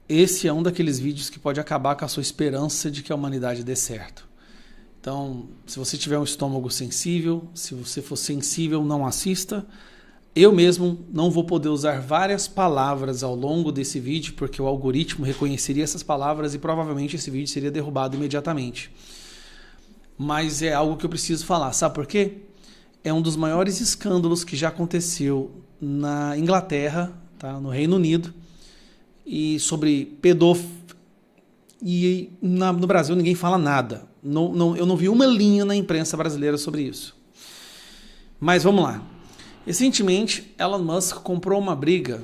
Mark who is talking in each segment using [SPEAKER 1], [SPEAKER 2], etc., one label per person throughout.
[SPEAKER 1] esse é um daqueles vídeos que pode acabar com a sua esperança de que a humanidade dê certo. Então, se você tiver um estômago sensível, se você for sensível, não assista. Eu mesmo não vou poder usar várias palavras ao longo desse vídeo, porque o algoritmo reconheceria essas palavras e provavelmente esse vídeo seria derrubado imediatamente. Mas é algo que eu preciso falar. Sabe por quê? É um dos maiores escândalos que já aconteceu na Inglaterra, tá? No Reino Unido, e sobre pedófilo. E no Brasil ninguém fala nada. Eu não vi uma linha na imprensa brasileira sobre isso. Mas vamos lá. Recentemente, Elon Musk comprou uma briga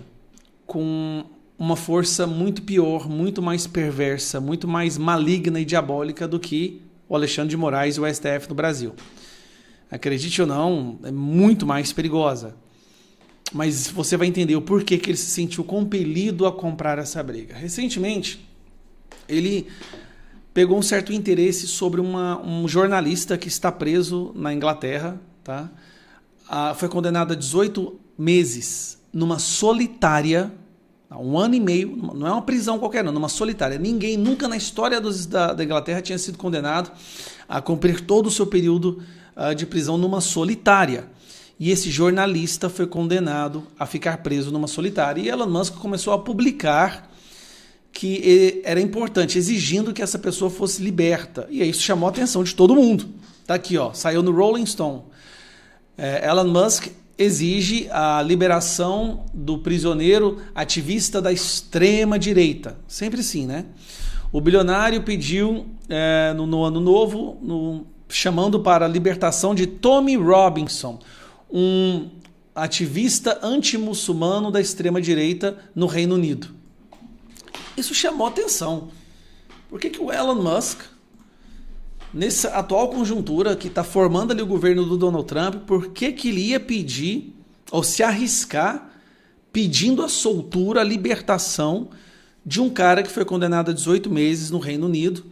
[SPEAKER 1] com uma força muito pior, muito mais perversa, muito mais maligna e diabólica do que o Alexandre de Moraes e o STF no Brasil. Acredite ou não, é muito mais perigosa. Mas você vai entender o porquê que ele se sentiu compelido a comprar essa briga. Recentemente, ele pegou um certo interesse sobre um jornalista que está preso na Inglaterra, tá? Foi condenado a 18 meses numa solitária, 1 ano e meio, não é uma prisão qualquer não, numa solitária. Ninguém nunca na história da Inglaterra tinha sido condenado a cumprir todo o seu período de prisão numa solitária. E esse jornalista foi condenado a ficar preso numa solitária. E Elon Musk começou a publicar que era importante, exigindo que essa pessoa fosse liberta. E aí isso chamou a atenção de todo mundo. Tá aqui, ó, saiu no Rolling Stone. Elon Musk exige a liberação do prisioneiro ativista da extrema-direita. Sempre assim, né? O bilionário pediu no ano novo, chamando para a libertação de Tommy Robinson, um ativista anti-muçulmano da extrema-direita no Reino Unido. Isso chamou atenção. Por que o Elon Musk, nessa atual conjuntura que está formando ali o governo do Donald Trump, por que ele ia pedir, ou se arriscar, pedindo a soltura, a libertação de um cara que foi condenado a 18 meses no Reino Unido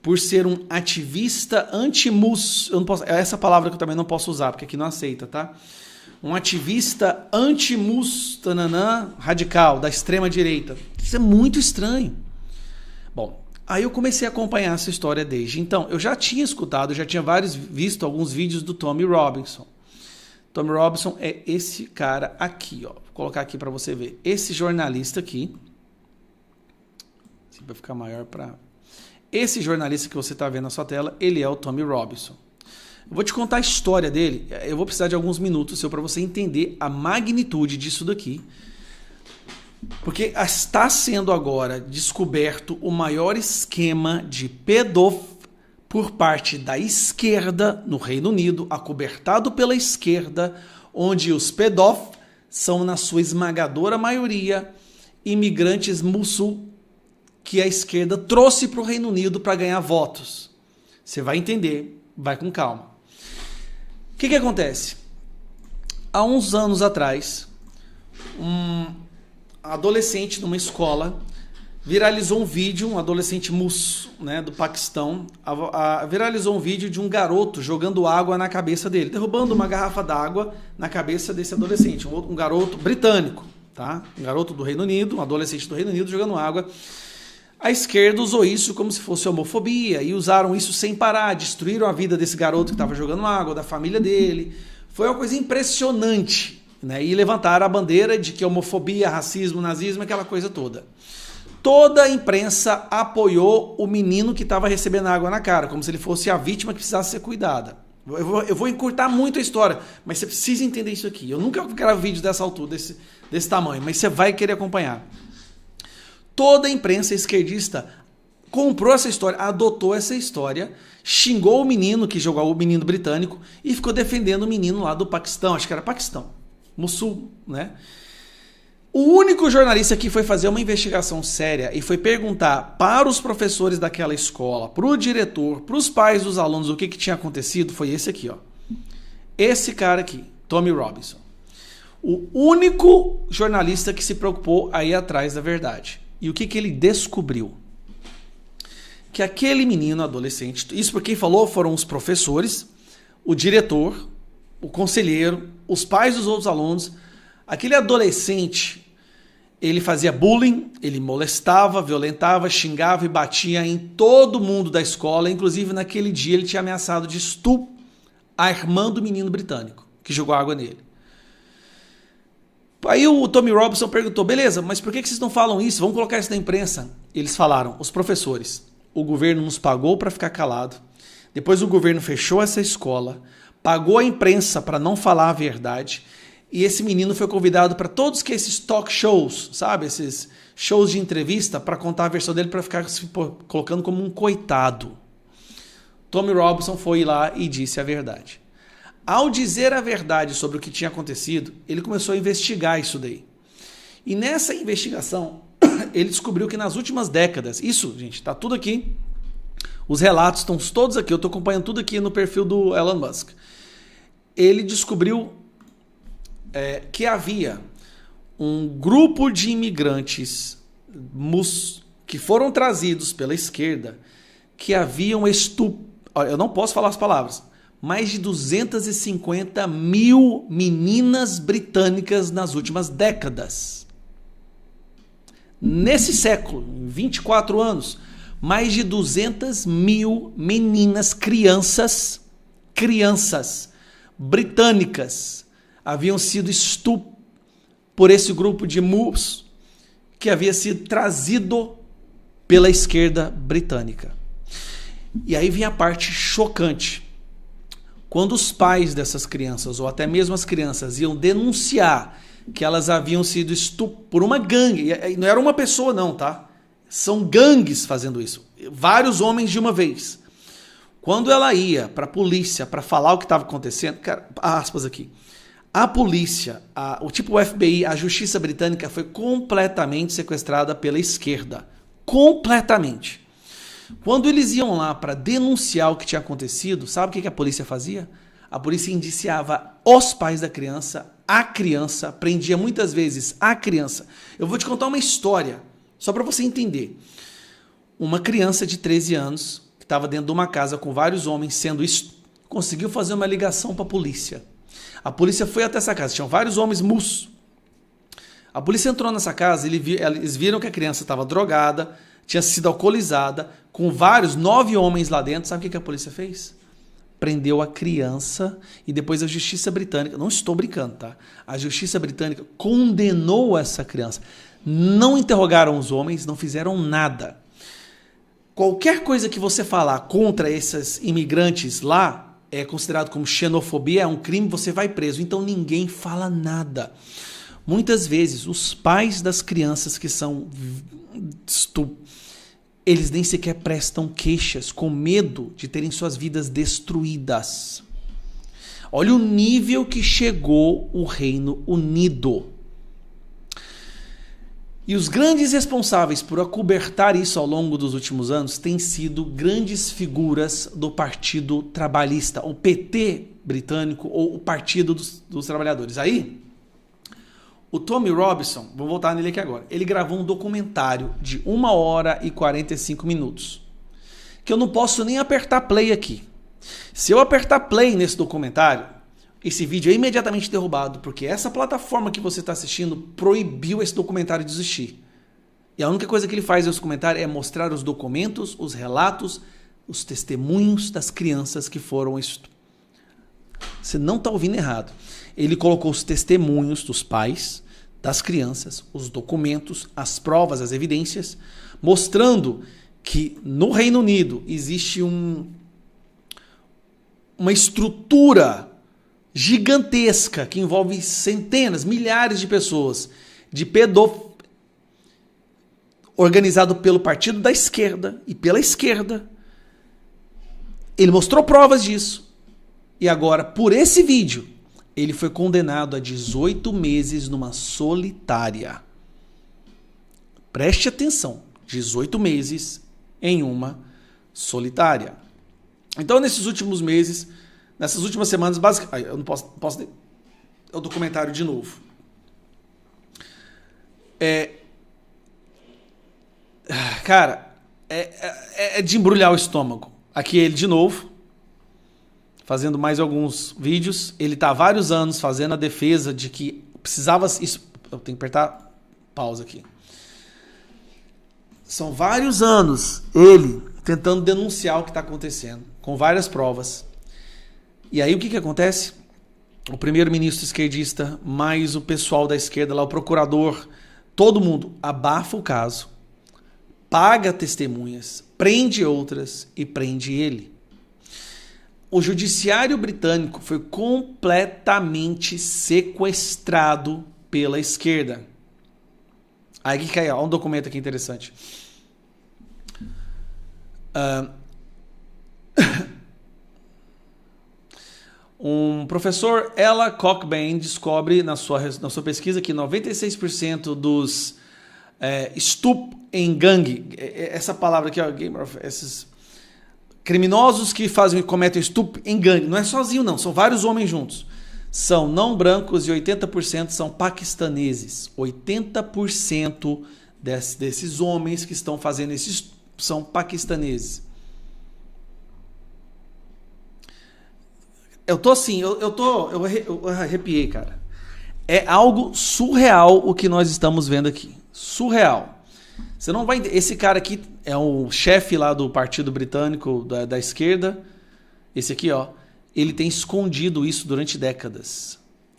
[SPEAKER 1] por ser um ativista anti-muçulmano, essa palavra que eu também não posso usar, porque aqui não aceita, tá? Um ativista anti-muçulmano radical, da extrema-direita. Isso é muito estranho. Bom, aí eu comecei a acompanhar essa história desde então. Eu já tinha escutado, já tinha visto alguns vídeos do Tommy Robinson. Tommy Robinson é esse cara aqui, ó. Vou colocar aqui para você ver. Esse jornalista aqui. Assim, vai ficar maior para... Esse jornalista que você está vendo na sua tela, ele é o Tommy Robinson. Eu vou te contar a história dele. Eu vou precisar de alguns minutos para você entender a magnitude disso daqui. Porque está sendo agora descoberto o maior esquema de pedófilo por parte da esquerda no Reino Unido, acobertado pela esquerda, onde os pedófilos são, na sua esmagadora maioria, imigrantes muçulmanos que a esquerda trouxe para o Reino Unido para ganhar votos. Você vai entender, vai com calma. O que acontece? Há uns anos atrás, um adolescente numa escola viralizou um vídeo, um adolescente né, do Paquistão, viralizou um vídeo de um garoto jogando água na cabeça dele, derrubando uma garrafa d'água na cabeça desse adolescente, um garoto britânico, tá? Um garoto do Reino Unido, um adolescente do Reino Unido jogando água. A esquerda usou isso como se fosse homofobia e usaram isso sem parar, destruíram a vida desse garoto que estava jogando água, da família dele. Foi uma coisa impressionante, né? E levantaram a bandeira de que homofobia, racismo, nazismo, aquela coisa toda. Toda a imprensa apoiou o menino que estava recebendo água na cara, como se ele fosse a vítima que precisasse ser cuidada. Eu vou encurtar muito a história, mas você precisa entender isso aqui. Eu nunca gravo vídeo dessa altura, desse tamanho, mas você vai querer acompanhar. Toda a imprensa esquerdista comprou essa história, adotou essa história, xingou o menino que jogou, o menino britânico, e ficou defendendo o menino lá do Paquistão, acho que era Paquistão, muçulmano, né? O único jornalista que foi fazer uma investigação séria e foi perguntar para os professores daquela escola, para o diretor, para os pais dos alunos o que tinha acontecido, foi esse aqui, ó. Esse cara aqui, Tommy Robinson. O único jornalista que se preocupou a ir atrás da verdade. E o que ele descobriu? Que aquele menino adolescente, isso por quem falou foram os professores, o diretor, o conselheiro, os pais dos outros alunos. Aquele adolescente, Ele fazia bullying, ele molestava, violentava, xingava e batia em todo mundo da escola. Inclusive, naquele dia, ele tinha ameaçado de estupro a irmã do menino britânico, que jogou água nele. Aí o Tommy Robinson perguntou, beleza, mas por que vocês não falam isso? Vamos colocar isso na imprensa. Eles falaram, os professores, o governo nos pagou para ficar calado. Depois o governo fechou essa escola, pagou a imprensa para não falar a verdade. E esse menino foi convidado para todos esses talk shows, sabe? Esses shows de entrevista para contar a versão dele, para ficar se colocando como um coitado. Tommy Robinson foi lá e disse a verdade. Ao dizer a verdade sobre o que tinha acontecido, ele começou a investigar isso daí. E nessa investigação, ele descobriu que nas últimas décadas, isso, gente, está tudo aqui, os relatos estão todos aqui, eu estou acompanhando tudo aqui no perfil do Elon Musk. Ele descobriu que havia um grupo de imigrantes que foram trazidos pela esquerda que haviam eu não posso falar as palavras, mais de 250 mil meninas britânicas nas últimas décadas. Nesse século, em 24 anos, mais de 200 mil meninas, crianças britânicas haviam sido estupradas por esse grupo de mus que havia sido trazido pela esquerda britânica. E aí vem a parte chocante. Quando os pais dessas crianças, ou até mesmo as crianças, iam denunciar que elas haviam sido estupradas por uma gangue, e não era uma pessoa não, tá? São gangues fazendo isso. Vários homens de uma vez. Quando ela ia para a polícia para falar o que estava acontecendo, cara, aspas aqui, a polícia, o FBI, a justiça britânica foi completamente sequestrada pela esquerda. Completamente. Quando eles iam lá para denunciar o que tinha acontecido, sabe o que a polícia fazia? A polícia indiciava os pais da criança, a criança, prendia muitas vezes a criança. Eu vou te contar uma história, só para você entender. Uma criança de 13 anos, que estava dentro de uma casa com vários homens conseguiu fazer uma ligação para a polícia. A polícia foi até essa casa, tinham vários homens mus. A polícia entrou nessa casa, eles viram que a criança estava drogada, tinha sido alcoolizada, com 9 homens lá dentro. Sabe o que a polícia fez? Prendeu a criança e depois a justiça britânica, não estou brincando, tá? A justiça britânica condenou essa criança. Não interrogaram os homens, não fizeram nada. Qualquer coisa que você falar contra esses imigrantes lá é considerado como xenofobia, é um crime, você vai preso. Então ninguém fala nada. Muitas vezes os pais das crianças que são eles nem sequer prestam queixas, com medo de terem suas vidas destruídas. Olha o nível que chegou o Reino Unido. E os grandes responsáveis por acobertar isso ao longo dos últimos anos têm sido grandes figuras do Partido Trabalhista, o PT britânico, ou o Partido dos Trabalhadores. Aí, o Tommy Robinson, vou voltar nele aqui agora, ele gravou um documentário de 1 hora e 45 minutos, que eu não posso nem apertar play aqui. Se eu apertar play nesse documentário, esse vídeo é imediatamente derrubado, porque essa plataforma que você está assistindo proibiu esse documentário de existir. E a única coisa que ele faz nesse documentário é mostrar os documentos, os relatos, os testemunhos das crianças que foram estupradas. Você não está ouvindo errado. Ele colocou os testemunhos dos pais, das crianças, os documentos, as provas, as evidências, mostrando que no Reino Unido existe uma estrutura gigantesca que envolve centenas, milhares de pessoas, de organizado pelo partido da esquerda e pela esquerda. Ele mostrou provas disso. E agora, por esse vídeo, ele foi condenado a 18 meses numa solitária. Preste atenção, 18 meses em uma solitária. Então, nesses últimos meses, nessas últimas semanas, basicamente, eu não posso é o documentário de novo. Cara, é de embrulhar o estômago. Aqui ele de novo, fazendo mais alguns vídeos. Ele está há vários anos fazendo a defesa de que precisava... Isso, eu tenho que apertar Pausa aqui. São vários anos ele tentando denunciar o que está acontecendo, com várias provas. E aí o que acontece? O primeiro-ministro esquerdista, mais o pessoal da esquerda lá, o procurador, todo mundo abafa o caso, paga testemunhas, prende outras e prende ele. O judiciário britânico foi completamente sequestrado pela esquerda. Aí que cai, ó, um documento aqui interessante. Um professor, Ella Cockbain, descobre na sua pesquisa que 96% dos stup em gangue, essa palavra aqui, ó, esses criminosos que cometem stup em gangue, não é sozinho não, são vários homens juntos, são não brancos e 80% são paquistaneses. 80% desses homens que estão fazendo esses são paquistaneses. Eu tô assim, eu arrepiei, cara. É algo surreal o que nós estamos vendo aqui. Surreal. Você não vai. Esse cara aqui é o chefe lá do Partido Britânico da esquerda. Esse aqui, ó. Ele tem escondido isso durante décadas.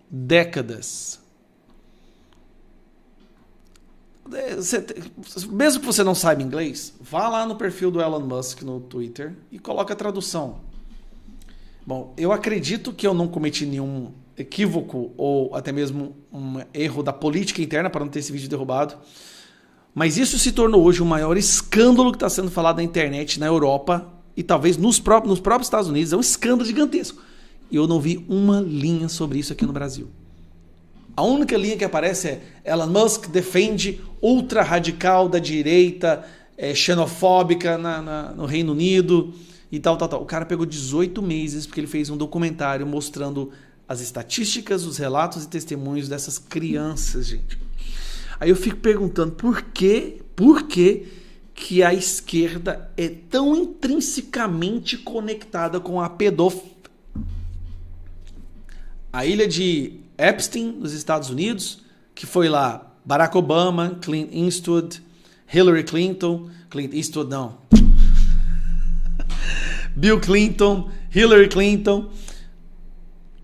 [SPEAKER 1] Décadas. Mesmo que você não saiba inglês, vá lá no perfil do Elon Musk no Twitter e coloque a tradução. Bom, eu acredito que eu não cometi nenhum equívoco ou até mesmo um erro da política interna para não ter esse vídeo derrubado. Mas isso se tornou hoje o maior escândalo que está sendo falado na internet na Europa e talvez nos próprios Estados Unidos. É um escândalo gigantesco. E eu não vi uma linha sobre isso aqui no Brasil. A única linha que aparece é Elon Musk defende ultra radical da direita, xenofóbica no Reino Unido e tal. O cara pegou 18 meses porque ele fez um documentário mostrando as estatísticas, os relatos e testemunhos dessas crianças, gente. Aí eu fico perguntando por que a esquerda é tão intrinsecamente conectada com a pedofilia. A ilha de Epstein, nos Estados Unidos, que foi lá Barack Obama, Clint Eastwood, Hillary Clinton, Clint Eastwood não, Bill Clinton, Hillary Clinton,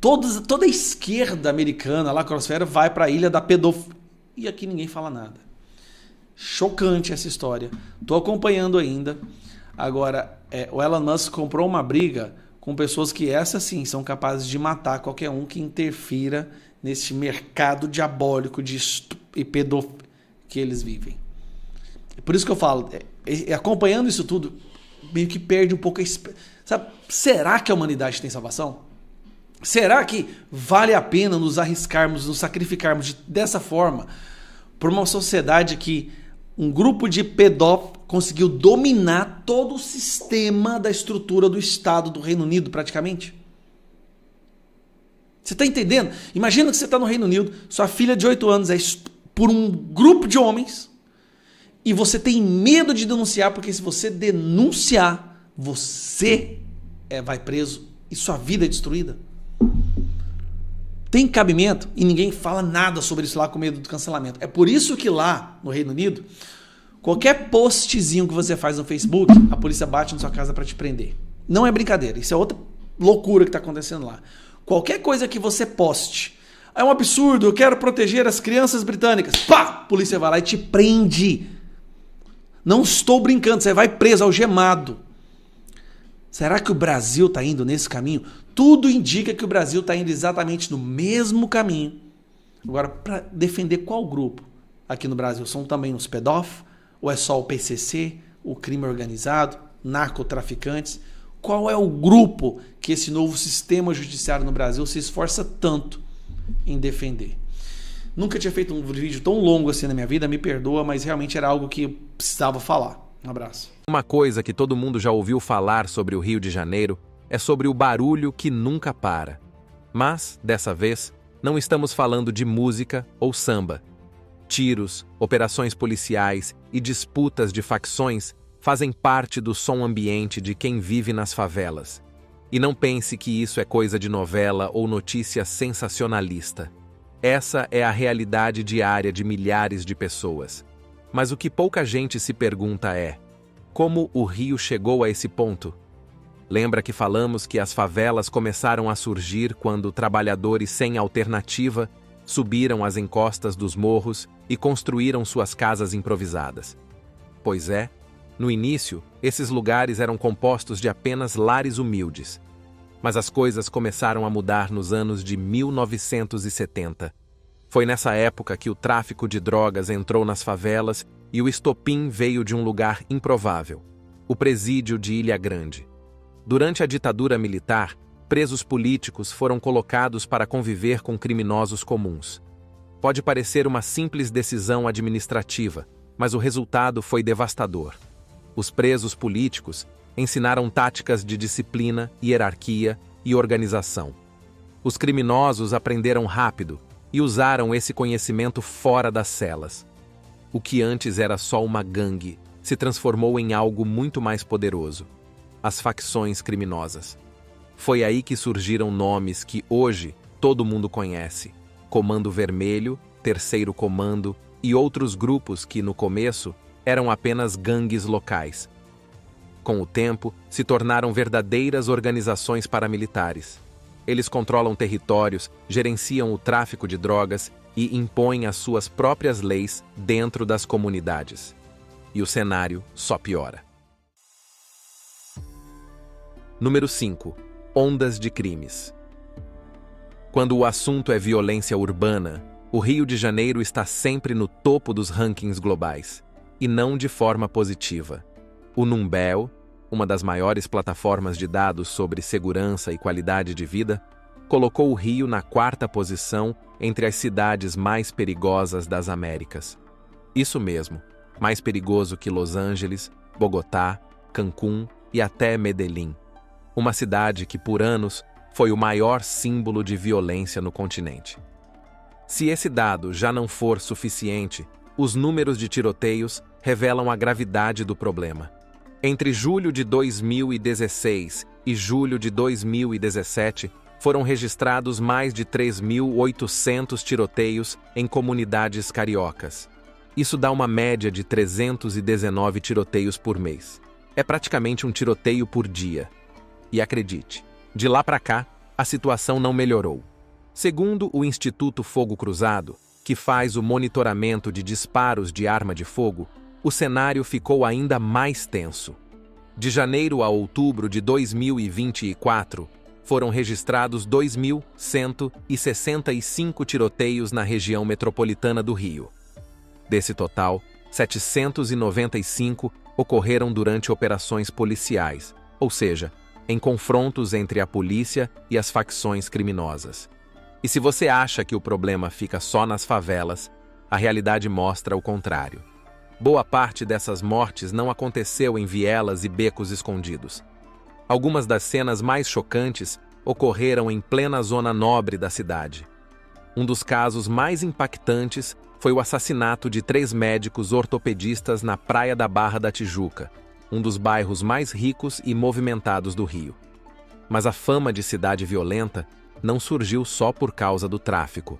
[SPEAKER 1] toda a esquerda americana, lá crosfera, vai para a ilha da pedofilia. E aqui ninguém fala nada. Chocante essa história. Estou acompanhando ainda. Agora, o Elon Musk comprou uma briga com pessoas que, essas sim, são capazes de matar qualquer um que interfira nesse mercado diabólico de e pedofilia que eles vivem. Por isso que eu falo, acompanhando isso tudo, meio que perde um pouco a esperança. Sabe, será que a humanidade tem salvação? Será que vale a pena nos arriscarmos, nos sacrificarmos dessa forma por uma sociedade que um grupo de pedófilos conseguiu dominar todo o sistema da estrutura do Estado do Reino Unido, praticamente? Você está entendendo? Imagina que você está no Reino Unido, sua filha de 8 anos é por um grupo de homens e você tem medo de denunciar, porque se você denunciar, você vai preso e sua vida é destruída. Tem cabimento? E ninguém fala nada sobre isso lá com medo do cancelamento. É por isso que lá no Reino Unido, qualquer postzinho que você faz no Facebook, a polícia bate na sua casa para te prender. Não é brincadeira, isso é outra loucura que está acontecendo lá. Qualquer coisa que você poste, é um absurdo, eu quero proteger as crianças britânicas. Pá! A polícia vai lá e te prende. Não estou brincando, você vai preso, algemado. Será que o Brasil está indo nesse caminho? Tudo indica que o Brasil está indo exatamente no mesmo caminho. Agora, para defender qual grupo aqui no Brasil? São também os pedófilos? Ou é só o PCC, o crime organizado, narcotraficantes? Qual é o grupo que esse novo sistema judiciário no Brasil se esforça tanto em defender? Nunca tinha feito um vídeo tão longo assim na minha vida, me perdoa, mas realmente era algo que eu precisava falar. Um abraço.
[SPEAKER 2] Uma coisa que todo mundo já ouviu falar sobre o Rio de Janeiro é sobre o barulho que nunca para. Mas, dessa vez, não estamos falando de música ou samba. Tiros, operações policiais e disputas de facções fazem parte do som ambiente de quem vive nas favelas. E não pense que isso é coisa de novela ou notícia sensacionalista. Essa é a realidade diária de milhares de pessoas. Mas o que pouca gente se pergunta é: como o Rio chegou a esse ponto? Lembra que falamos que as favelas começaram a surgir quando trabalhadores sem alternativa subiram as encostas dos morros e construíram suas casas improvisadas? Pois é, no início, esses lugares eram compostos de apenas lares humildes. Mas as coisas começaram a mudar nos anos de 1970. Foi nessa época que o tráfico de drogas entrou nas favelas e o estopim veio de um lugar improvável: o presídio de Ilha Grande. Durante a ditadura militar, presos políticos foram colocados para conviver com criminosos comuns. Pode parecer uma simples decisão administrativa, mas o resultado foi devastador. Os presos políticos ensinaram táticas de disciplina, hierarquia e organização. Os criminosos aprenderam rápido e usaram esse conhecimento fora das celas. O que antes era só uma gangue se transformou em algo muito mais poderoso: as facções criminosas. Foi aí que surgiram nomes que hoje todo mundo conhece: Comando Vermelho, Terceiro Comando e outros grupos que, no começo, eram apenas gangues locais. Com o tempo, se tornaram verdadeiras organizações paramilitares. Eles controlam territórios, gerenciam o tráfico de drogas e impõem as suas próprias leis dentro das comunidades. E o cenário só piora. Número 5. Ondas de crimes. Quando o assunto é violência urbana, o Rio de Janeiro está sempre no topo dos rankings globais, e não de forma positiva. O Numbeo, uma das maiores plataformas de dados sobre segurança e qualidade de vida, colocou o Rio na 4ª posição entre as cidades mais perigosas das Américas. Isso mesmo, mais perigoso que Los Angeles, Bogotá, Cancún e até Medellín, uma cidade que por anos foi o maior símbolo de violência no continente. Se esse dado já não for suficiente, os números de tiroteios revelam a gravidade do problema. Entre julho de 2016 e julho de 2017, foram registrados mais de 3.800 tiroteios em comunidades cariocas. Isso dá uma média de 319 tiroteios por mês. É praticamente um tiroteio por dia. E acredite, de lá para cá, a situação não melhorou. Segundo o Instituto Fogo Cruzado, que faz o monitoramento de disparos de arma de fogo, o cenário ficou ainda mais tenso. De janeiro a outubro de 2024, foram registrados 2.165 tiroteios na região metropolitana do Rio. Desse total, 795 ocorreram durante operações policiais, ou seja, em confrontos entre a polícia e as facções criminosas. E se você acha que o problema fica só nas favelas, a realidade mostra o contrário. Boa parte dessas mortes não aconteceu em vielas e becos escondidos. Algumas das cenas mais chocantes ocorreram em plena zona nobre da cidade. Um dos casos mais impactantes foi o assassinato de 3 médicos ortopedistas na Praia da Barra da Tijuca, um dos bairros mais ricos e movimentados do Rio. Mas a fama de cidade violenta não surgiu só por causa do tráfico.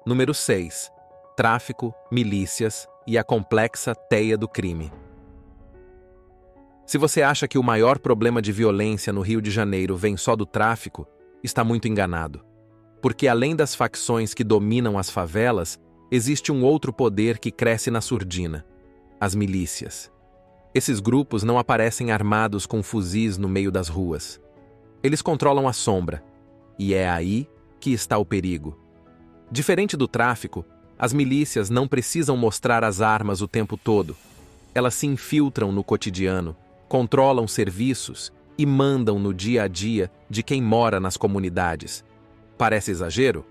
[SPEAKER 2] Número 6. Tráfico, milícias e a complexa teia do crime. Se você acha que o maior problema de violência no Rio de Janeiro vem só do tráfico, está muito enganado. Porque além das facções que dominam as favelas, existe um outro poder que cresce na surdina: as milícias. Esses grupos não aparecem armados com fuzis no meio das ruas. Eles controlam a sombra, e é aí que está o perigo. Diferente do tráfico, as milícias não precisam mostrar as armas o tempo todo. Elas se infiltram no cotidiano, controlam serviços e mandam no dia a dia de quem mora nas comunidades. Parece exagero?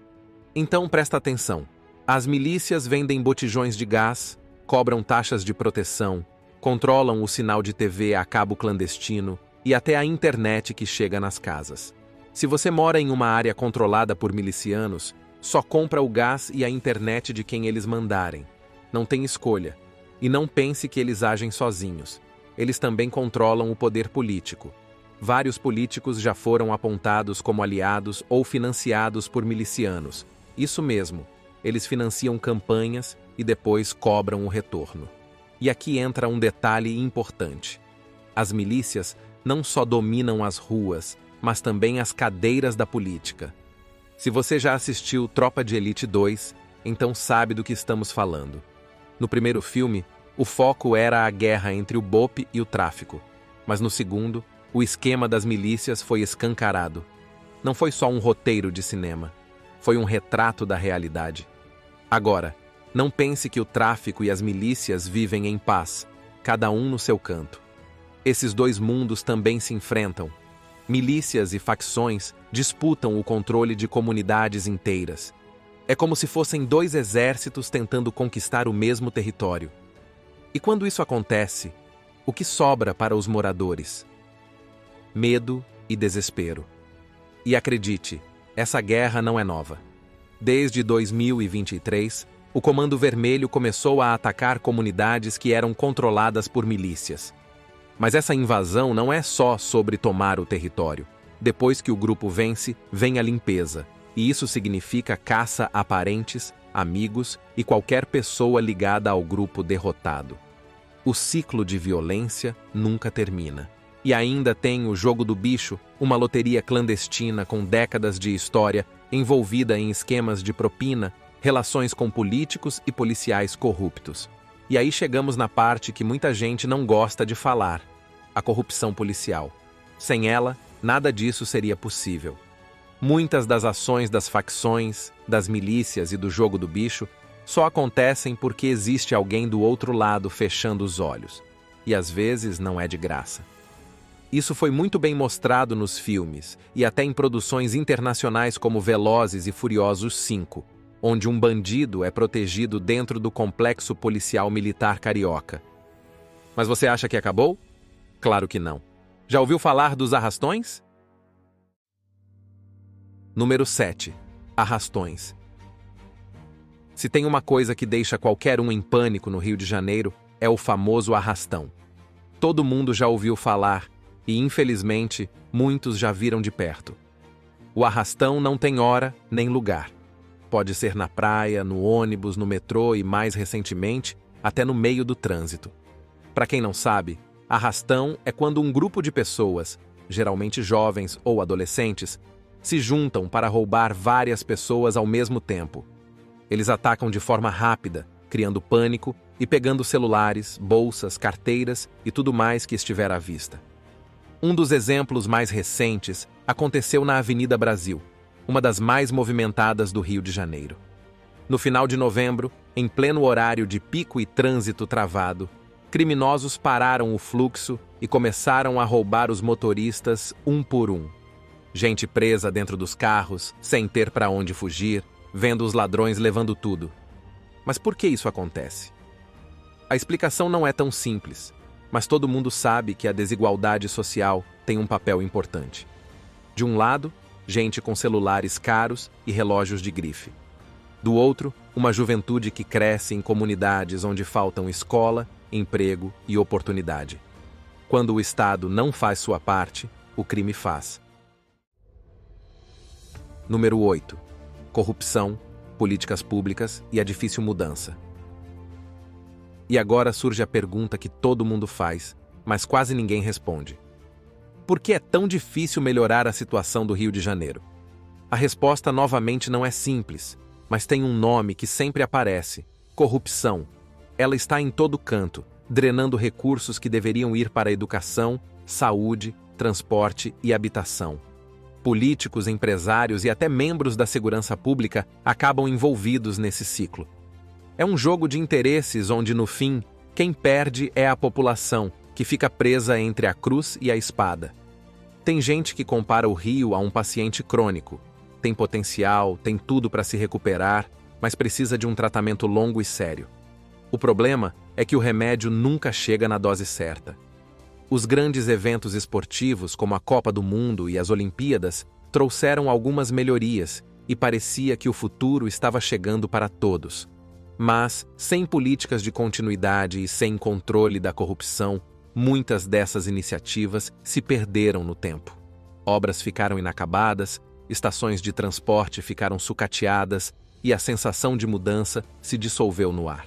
[SPEAKER 2] Então presta atenção. As milícias vendem botijões de gás, cobram taxas de proteção, controlam o sinal de TV a cabo clandestino e até a internet que chega nas casas. Se você mora em uma área controlada por milicianos, só compra o gás e a internet de quem eles mandarem. Não tem escolha. E não pense que eles agem sozinhos. Eles também controlam o poder político. vários políticos já foram apontados como aliados ou financiados por milicianos. Isso mesmo, eles financiam campanhas e depois cobram o retorno. E aqui entra um detalhe importante. As milícias não só dominam as ruas, mas também as cadeiras da política. Se você já assistiu Tropa de Elite 2, então sabe do que estamos falando. No primeiro filme, o foco era a guerra entre o BOPE e o tráfico, mas no segundo, o esquema das milícias foi escancarado. Não foi só um roteiro de cinema, foi um retrato da realidade. Agora, não pense que o tráfico e as milícias vivem em paz, cada um no seu canto. Esses dois mundos também se enfrentam. Milícias e facções disputam o controle de comunidades inteiras. É como se fossem dois exércitos tentando conquistar o mesmo território. E quando isso acontece, o que sobra para os moradores? Medo e desespero. E acredite, essa guerra não é nova. Desde 2023, o Comando Vermelho começou a atacar comunidades que eram controladas por milícias. Mas essa invasão não é só sobre tomar o território. Depois que o grupo vence, vem a limpeza, e isso significa caça a parentes, amigos e qualquer pessoa ligada ao grupo derrotado. O ciclo de violência nunca termina. E ainda tem o jogo do bicho, uma loteria clandestina com décadas de história, envolvida em esquemas de propina, relações com políticos e policiais corruptos. E aí chegamos na parte que muita gente não gosta de falar: a corrupção policial. Sem ela, nada disso seria possível. Muitas das ações das facções, das milícias e do jogo do bicho só acontecem porque existe alguém do outro lado fechando os olhos. E às vezes não é de graça. Isso foi muito bem mostrado nos filmes e até em produções internacionais como Velozes e Furiosos 5, onde um bandido é protegido dentro do complexo policial militar carioca. Mas você acha que acabou? Claro que não. Já ouviu falar dos arrastões? Número 7. Arrastões. Se tem uma coisa que deixa qualquer um em pânico no Rio de Janeiro, é o famoso arrastão. Todo mundo já ouviu falar e, infelizmente, muitos já viram de perto. O arrastão não tem hora nem lugar. Pode ser na praia, no ônibus, no metrô e, mais recentemente, até no meio do trânsito. Para quem não sabe, arrastão é quando um grupo de pessoas, geralmente jovens ou adolescentes, se juntam para roubar várias pessoas ao mesmo tempo. Eles atacam de forma rápida, criando pânico e pegando celulares, bolsas, carteiras e tudo mais que estiver à vista. Um dos exemplos mais recentes aconteceu na Avenida Brasil, uma das mais movimentadas do Rio de Janeiro. No final de novembro, em pleno horário de pico e trânsito travado, criminosos pararam o fluxo e começaram a roubar os motoristas um por um. Gente presa dentro dos carros, sem ter para onde fugir, vendo os ladrões levando tudo. Mas por que isso acontece? A explicação não é tão simples, mas todo mundo sabe que a desigualdade social tem um papel importante. De um lado, gente com celulares caros e relógios de grife. Do outro, uma juventude que cresce em comunidades onde faltam escola, emprego e oportunidade. Quando o Estado não faz sua parte, o crime faz. Número 8. Corrupção, políticas públicas e a difícil mudança. E agora surge a pergunta que todo mundo faz, mas quase ninguém responde. Por que é tão difícil melhorar a situação do Rio de Janeiro? A resposta novamente não é simples, mas tem um nome que sempre aparece: corrupção. Ela está em todo canto, drenando recursos que deveriam ir para a educação, saúde, transporte e habitação. Políticos, empresários e até membros da segurança pública acabam envolvidos nesse ciclo. É um jogo de interesses onde, no fim, quem perde é a população, que fica presa entre a cruz e a espada. Tem gente que compara o Rio a um paciente crônico. Tem potencial, tem tudo para se recuperar, mas precisa de um tratamento longo e sério. O problema é que o remédio nunca chega na dose certa. Os grandes eventos esportivos, como a Copa do Mundo e as Olimpíadas, trouxeram algumas melhorias e parecia que o futuro estava chegando para todos. Mas, sem políticas de continuidade e sem controle da corrupção, muitas dessas iniciativas se perderam no tempo. Obras ficaram inacabadas, estações de transporte ficaram sucateadas e a sensação de mudança se dissolveu no ar.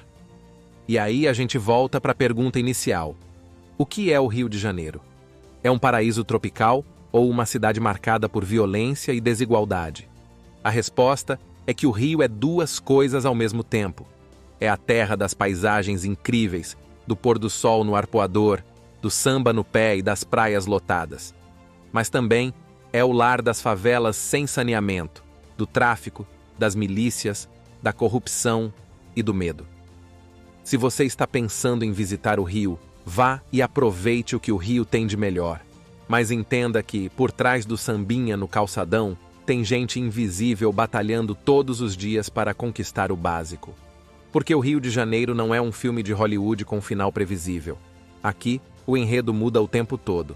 [SPEAKER 2] E aí a gente volta para a pergunta inicial. O que é o Rio de Janeiro? É um paraíso tropical ou uma cidade marcada por violência e desigualdade? A resposta é que o Rio é duas coisas ao mesmo tempo. É a terra das paisagens incríveis, do pôr do sol no arpoador, do samba no pé e das praias lotadas. Mas também é o lar das favelas sem saneamento, do tráfico, das milícias, da corrupção e do medo. Se você está pensando em visitar o Rio, vá e aproveite o que o Rio tem de melhor. Mas entenda que, por trás do sambinha no calçadão, tem gente invisível batalhando todos os dias para conquistar o básico. Porque o Rio de Janeiro não é um filme de Hollywood com final previsível. Aqui, o enredo muda o tempo todo.